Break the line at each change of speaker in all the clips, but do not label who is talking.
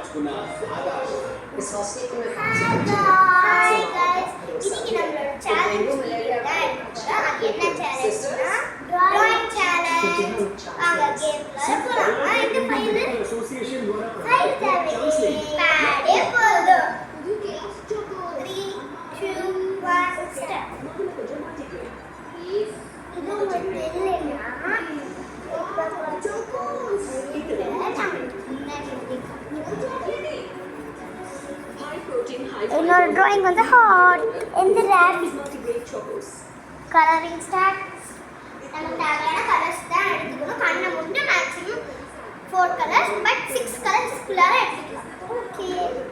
Hi guys, இன்னைக்கு நம்மளோட challenge video தான் எடுத்துக்கிறோம். அது என்ன சேலஞ்ச்னா drawing challenge. வாங்க கேம்ல போலாம். இந்த ஃபைல் தேவையில்லை. பேடே போதும். 3 2 1 ஸ்டார்ட். இது வந்து இல்லைன்னா என்னோட drawing வந்து ஹார்ட் இந்த ரேபிட் கலரிங் ஸ்டார்ட். நமக்கு தேவையான கலர்ஸ் தான் எடுத்துக்கணும். கண்ணை மூடி மேக்ஸிமம் 4 கலர்ஸ் பட் 6 கலர்ஸ் குள்ளார எடுத்துக்கலாம். Okay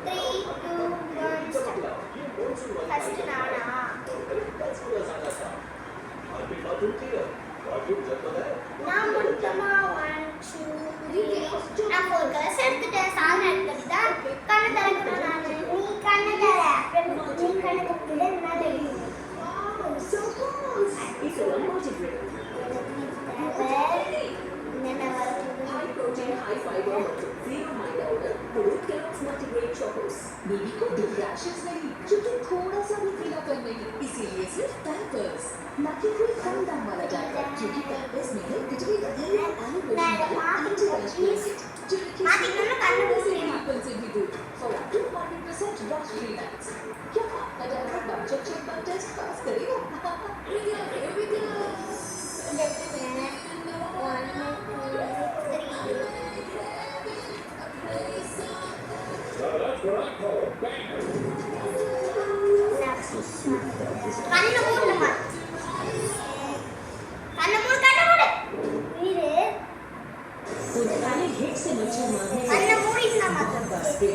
3 2 1 start. ஃபர்ஸ்ட் நானா நான் மொத்தமா 1 2 3 நான் 4 கலர்ஸ் எடுத்துட்டேன். சால்னா எடுத்துட்டேன். கண்ணை திறக்கணும். நான் நீ கண்ணை தர நீ கண்ணை திறக்கல நான்
बेबी को डिस्ट्रैक्शंस नहीं क्योंकि थोड़ा सा भी फील करने की इसीलिए सिर्फ पैम्पर्स ना कि कोई कम दाम वाला डायपर क्योंकि पैम्पर्स में है विटामिन ई एनिमेशन वाला एंटी एसिड जो से भी दूर for up to 100% wash free nights क्या आपका डायपर बच्चों चेक पर टेस्ट पास करेगा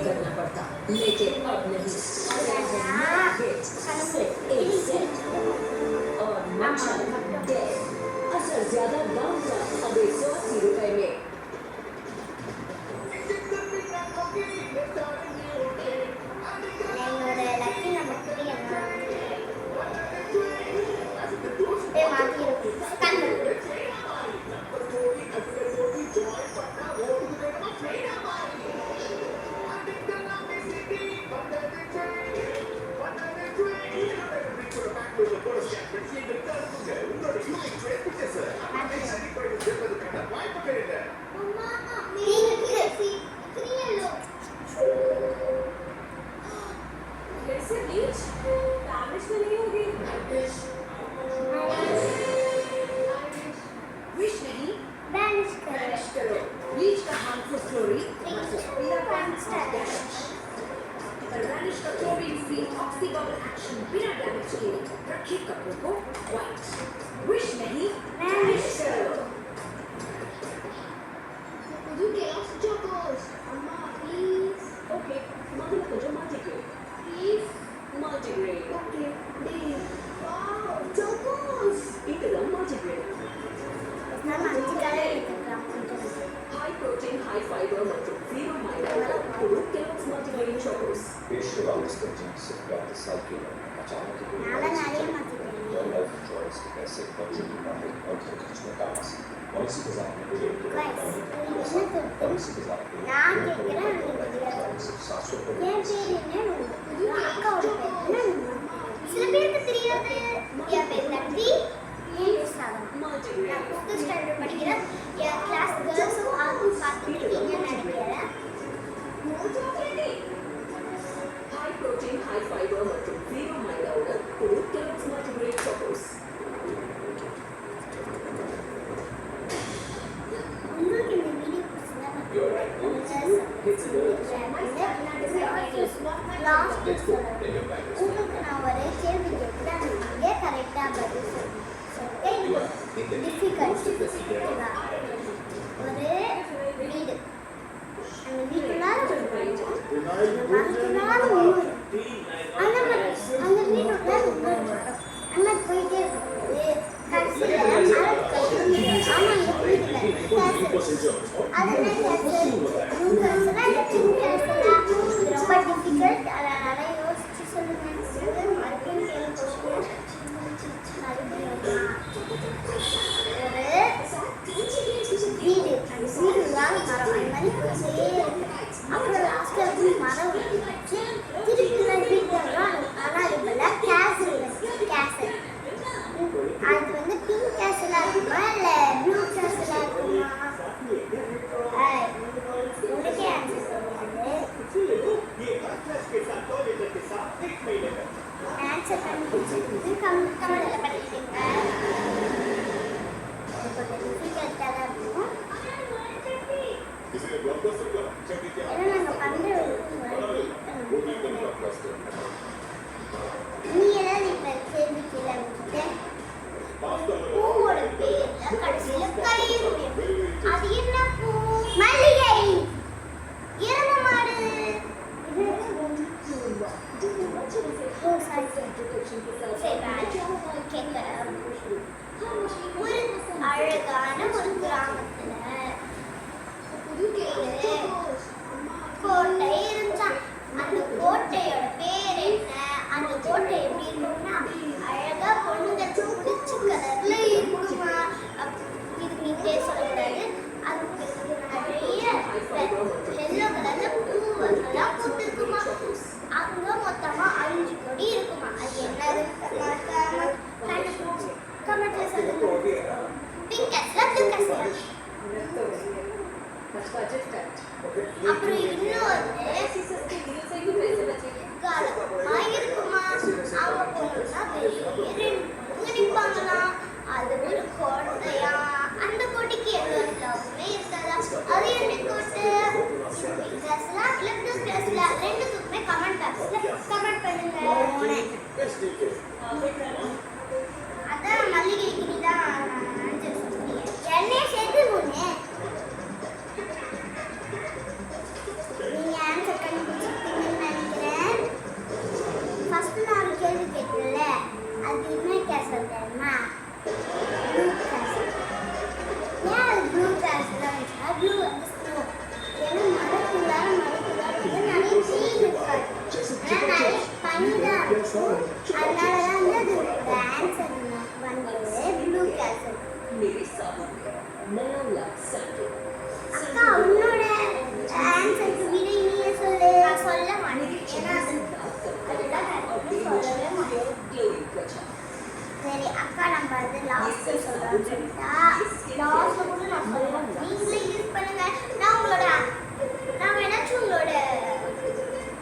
करना पड़ता लेकिन अब नहीं और असर ज्यादा दाम का अब 180 रुपए में रखिए कपड़ों को व्हाइट विश नहीं वैनिश करो मुझे केलॉग्स चोकोस अम्मा प्लीज ओके मम्मी को जो multigrain please multigrain okay please wow Chocos इतना मल्टीग्रेन ना multigrain high protein high fibre मतलब 0 माइनस पूरे Kellogg's multigrain Chocos wish vows का जिंस डॉक्टर साल के
नाला नारियल मत
कैसे बच्चों की बातें और कुछ में काम से और इसी के साथ में मुझे और इसी के साथ में
ना के ना
700
ये பேர் என்ன அக்காவோட பேர் என்ன சில பேருக்கு தெரியாது என் பேர் நந்தி ஏன் சாதம் நான் 5th ஸ்டாண்டர்ட் படிக்கிறேன் என் கிளாஸ் கேர்ள்ஸும் ஆகும் பார்த்துருக்கீங்கன்னு நினைக்கிறேன்
high protein high fiber மற்றும் 0 மைதாவோட ஒரு கேலோரிஸ் மல்டிகிரெயின் சாக்கோஸ்
உங்களுக்கு இந்த வீடியோ உங்களுக்கு நான் ஒரு கேள்வி கேட்கிறேன் நீங்க கரெக்டா பதில் சொல்லுங்க டிஃபிகல்ட் ஒரு வீடு அந்த வீட்டுக்குள்ளார அந்த வீட்டுக்குள்ளார நம்ம போயிட்டே இருக்கும்போது கடைசியில் ரொம்ப டிஃபிகல்ட் அதனால யோசிச்சு சொல்லுங்க ஒரு வீடு அந்த வீடு மரம் அந்த மாதிரி அப்புறம் லாஸ்ட்டில் மரம் வச்சு திருப்பி வீட்டுலாம் ஆனால் இப்பெல்லாம் கேசல் கேசல் அது வந்து பிங்க் கேசலாக இருக்குமா இல்லை ப்ளூ கேசலாக இருக்குமா? உனக்கே ஆன்சர் தெரியாது. ஆன்சர் கண்டுபிடிச்சிருக்கு கமெண்ட்ல பண்ணிக்கோங்க. கொஞ்சம் டிஃபிகல்ட்டாக தான் இருக்கும். ஏன்னா நாங்கள் பண்ணுற நீ ஏதாவது இப்போ கேள்வி கீழே விட்டுட்டு பூவோட பேர்ல கடைசியில கை முடியும். அது என்ன பூ? மல்லிகை. எருமை மாடு. ஒரு அழகான ஒரு கிராமத்துல கோட்டை இருந்தான். அந்த கோட்டையோட பேர் என்ன? அந்த கோட்டை எப்படி இருக்கும்னா அழகா பொண்ணுங்க பிடிச்ச கலர்ல இருக்குமா. இதுக்கு நீங்களே சொல்லக்கூடாது. அதுக்கு நிறைய எல்லோ கலர்ல பூவெல்லாம் போட்டுருக்குமா. அங்க மொத்தமா 5 கொடி இருக்குமா. அது என்னது? கமெண்ட்ல சொல்லுங்க. பிங்க் கேஸ்ல ப்ளூ கேஸ்ல. அப்புறம் இன்னொரு காலமா இருக்குமா. அவங்க போனோம்னா வெளியே நிற்பாங்களாம். அது ஒரு கோட்டையா. அந்த கோட்டைக்கு எந்த எல்லாமே இருக்காதா. அது என்ன கோட்டை? பிங்க் கிளாஸ்ல இல்ல ப்ளூ கிளாஸ்ல? ரெண்டுத்துக்குமே கமெண்ட் பாக்ஸ்ல கமெண்ட் பண்ணுங்க. அதான் மல்லிகைக்கு நீ தான் ஆன்சர் சொன்னீங்க. என்னைய சேர்த்து முன்னே நீங்க ஆன்சர் கண்டுபிடிச்சிருப்பீங்கன்னு நினைக்கிறேன். ஃபர்ஸ்ட் நான் ஒரு கேள்வி கேட்கல. அது என்ன கேசல் தெரியுமா? ப்ளூ கேசல். ஏன் அது ப்ளூ கேசல் வந்துச்சா? ப்ளூ வந்து ஸ்னோ. ஏன்னா மரத்துள்ளார வந்து நிறைய தீ இருக்காது. ஆனால் நிறைய பனி தான் இருக்கும். அதனால தான் வந்து அதோட ஆன்சர் வந்து ப்ளூ கேசல். அக்கா உன்னோட ஆன்சருக்கு விடை நீயே சொல்லு. நான் சொல்ல மாட்டேன். ஏன்னா அதுதான் சொல்லவே மாட்டேன். சரி அக்கா நம்ம வந்து லாஸ்ட் சொல்லலாம் சொல்லிட்டா லாஸ்ட்ல கூட நான் சொல்லுவேன். நீங்களே யூஸ் பண்ணுங்க. நான் வேணாச்சும் உங்களோட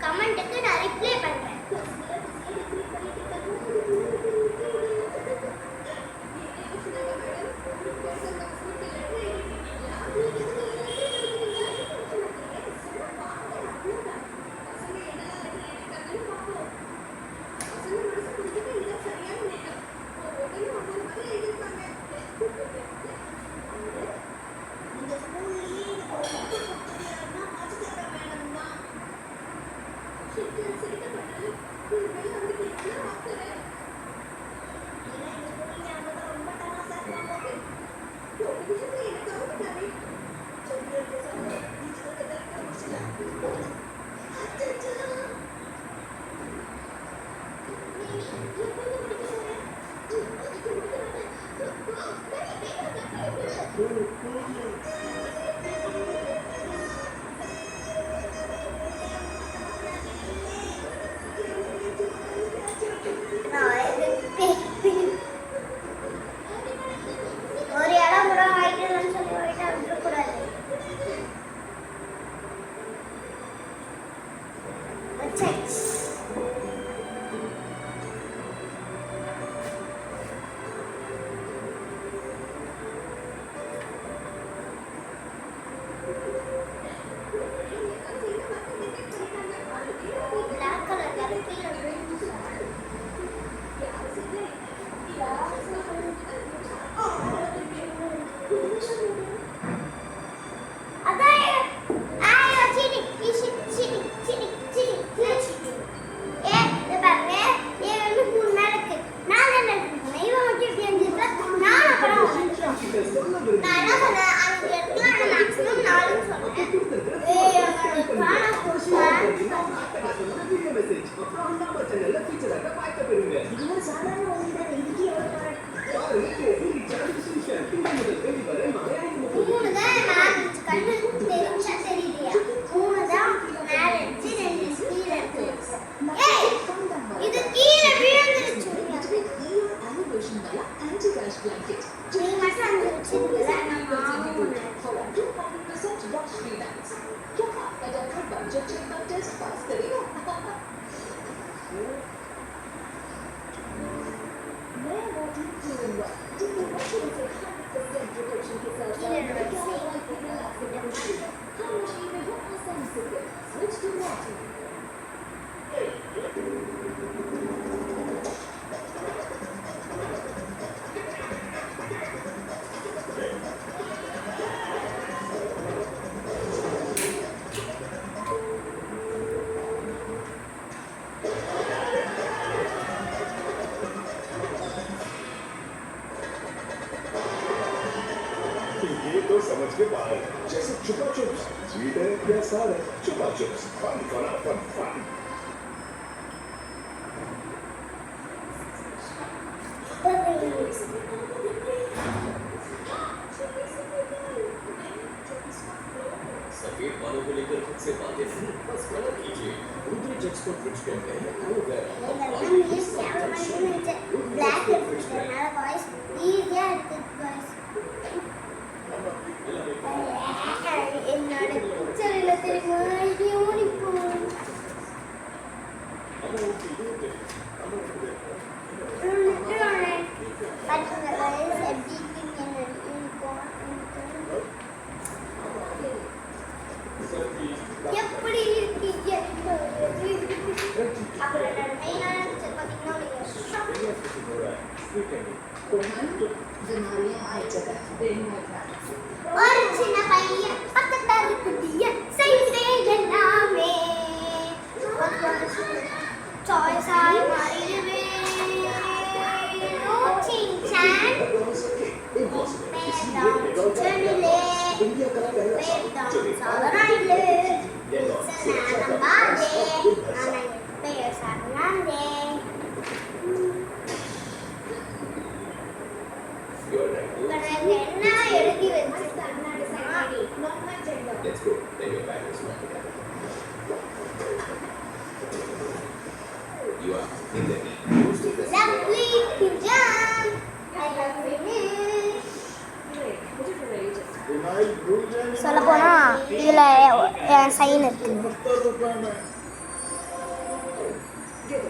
கமெண்ட்டுக்கு நான் ரிப்ளை பண்றேன். ஒரு இடம் கூட ஆயிட்டுன்னு சொல்லி போயிட்டா விட்டுக்கூடாது. பிளாக் கலர் கருப்பில் அதான் ஆயோ சீனி சீனி சீனி சீனி சீனி
इंजेक्शन का टेस्ट पास करेगा मैं मौजूद करूंगा जो प्रोफेशन से 100% प्रोटेक्शन के साथ साथ हर मशीन में वो आसानी से कर स्विच टू वाटर
ये तो समझ के बाहर है। जैसे छुपा छुप स्वीट है या सार है छुपा छुप फन फन फन फन सफेद बालों को लेकर खुद से बातें बस गलत कीजिए रुद्र जज को फ्रिज कहते हैं वो
black voice easier voice என்னோட பிக்சர் இல்ல தெரியுமா இது யூனிஃபார்ம் பாருங்க गाइस எப்படி என்னோட யூனிஃபார்ம் எப்படி இருக்கீங்க அப்புறம் என்னோட மெயினான பிக்சர் பாத்தீங்கன்னா ஒரு சின்ன பையன் பக்கத்துல இருக்குதிய செய்தேன் எல்லாமே சாய்ஸாய் மாறிடுவே சின்சான் மேடம் சென்னிலே மேடம் சாராயிலே சனானம் பாதே ஆனா பேர் சரணாந்தே என்ன எழுதி வச்சு கண்ணாடி side
Let's go. Then your back is not together. You are in the
lovely pijam I have finished சொல்ல போனா இதுல என் சைன் இருக்கு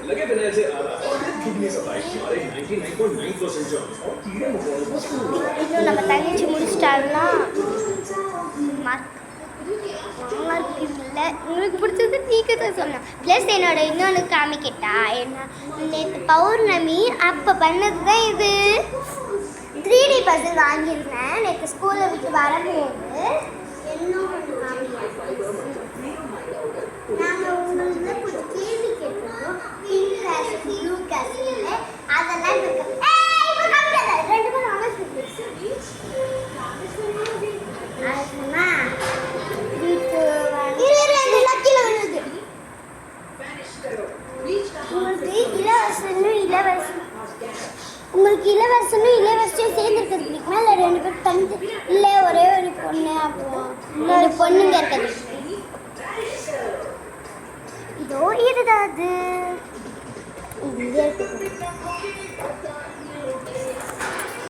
लगे बिना से आ रहा और किडनी सप्लाई हमारे 99.9% जॉब्स और कीड़े मकोड़ों को
இன்னும் நம்ம தங்கச்சி முடிச்சிட்டாருன்னா மார்க் இல்லை உங்களுக்கு பிடிச்சது நீக்க தான் சொல்லலாம் ப்ளஸ் என்னோட இன்னொன்று காமிக்கிட்டா என்ன நேற்று பௌர்ணமி அப்போ பண்ணது தான் இது 3D பசில் வாங்கியிருந்தேன் நேற்று ஸ்கூலில் விட்டு வரும்போது இன்னும் நாங்கள் உங்களுக்கு கொஞ்சம் கேள்வி கேட்டிருக்கோம் பிங்க் கேஸ் ப்ளூ கேஸ் அதெல்லாம் இருக்கு ரெண்டு பேரும் உங்களுக்கு இளவரசனும் இளவரசியும் சேர்ந்துருக்கிறது பிடிக்குமா இல்லை ரெண்டு பேரும் தந்து இல்லை ஒரே ஒரு பொண்ணு அப்புறம் இன்னொரு பொண்ணுங்க இருக்குது இதோ இதுதான் அது இங்கே இருக்கு